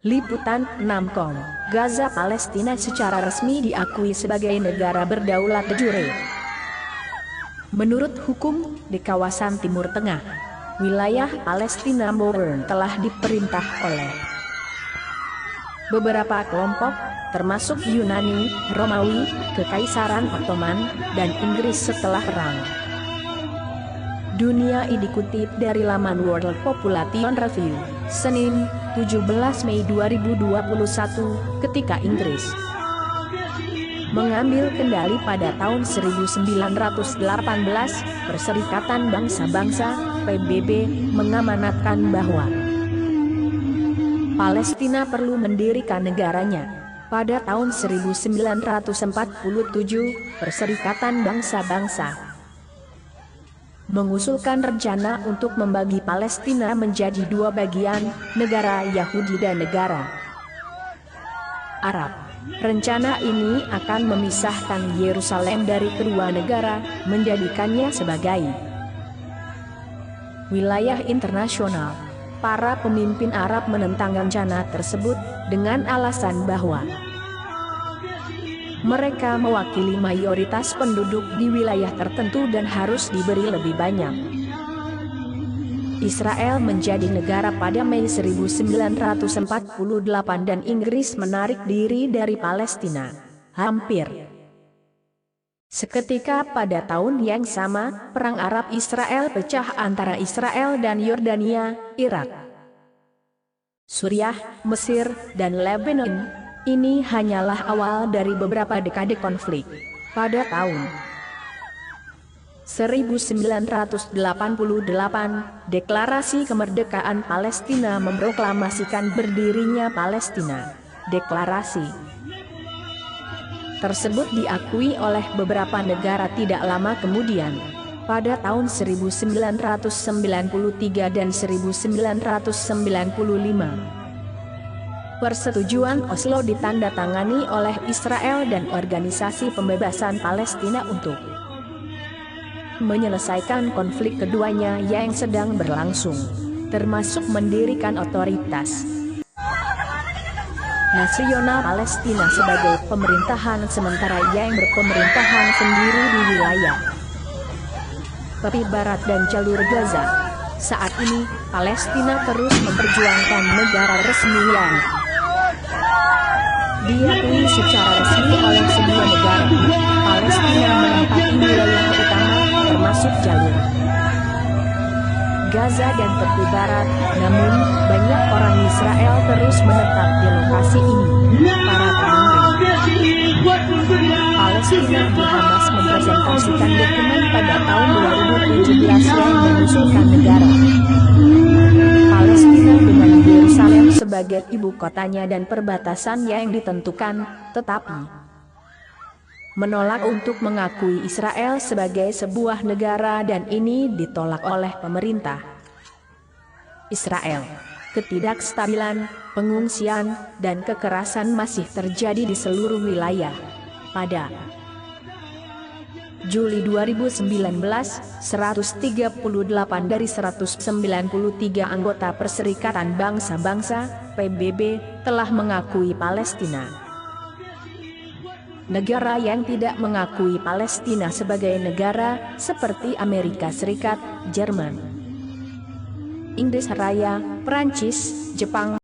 Liputan 6com, Gaza Palestina secara resmi diakui sebagai negara berdaulat de jure. Menurut hukum, di kawasan Timur Tengah, wilayah Palestina modern telah diperintah oleh beberapa kelompok, termasuk Yunani, Romawi, Kekaisaran Ottoman, dan Inggris setelah perang Dunia. Dikutip dari laman World Population Review, Senin, 17 Mei 2021, ketika Inggris mengambil kendali pada tahun 1918, Perserikatan Bangsa-Bangsa, PBB, mengamanatkan bahwa Palestina perlu mendirikan negaranya. Pada tahun 1947, Perserikatan Bangsa-Bangsa mengusulkan rencana untuk membagi Palestina menjadi dua bagian, negara Yahudi dan negara Arab. Rencana ini akan memisahkan Yerusalem dari kedua negara, menjadikannya sebagai wilayah internasional. Para pemimpin Arab menentang rencana tersebut dengan alasan bahwa mereka mewakili mayoritas penduduk di wilayah tertentu dan harus diberi lebih banyak. Israel menjadi negara pada Mei 1948 dan Inggris menarik diri dari Palestina. Hampir seketika pada tahun yang sama, Perang Arab-Israel pecah antara Israel dan Yordania, Irak, Suriah, Mesir, dan Lebanon. Ini hanyalah awal dari beberapa dekade konflik. Pada tahun 1988, Deklarasi Kemerdekaan Palestina memproklamasikan berdirinya Palestina. Deklarasi tersebut diakui oleh beberapa negara tidak lama kemudian. Pada tahun 1993 dan 1995. Persetujuan Oslo ditandatangani oleh Israel dan Organisasi Pembebasan Palestina untuk menyelesaikan konflik keduanya yang sedang berlangsung, termasuk mendirikan otoritas nasional Palestina sebagai pemerintahan sementara yang berpemerintahan sendiri di wilayah tepi barat dan jalur Gaza. Saat ini, Palestina terus memperjuangkan negara resmi yang diakui secara resmi oleh semua negara. Palestina menempati wilayah utama, termasuk jalur Gaza dan tepi barat, namun banyak orang Israel terus menetap di lokasi ini. Para pemimpin Palestina di Hamas mempresentasikan dokumen pada tahun 2017 yang mengusulkan negara Palestina dengan Yerusalem sebagai ibu kotanya dan perbatasan yang ditentukan, tetapi menolak untuk mengakui Israel sebagai sebuah negara, dan ini ditolak oleh pemerintah Israel. Ketidakstabilan, pengungsian, dan kekerasan masih terjadi di seluruh wilayah. Pada Juli 2019, 138 dari 193 anggota Perserikatan Bangsa-Bangsa, PBB, telah mengakui Palestina. Negara yang tidak mengakui Palestina sebagai negara, seperti Amerika Serikat, Jerman, Inggris Raya, Prancis, Jepang,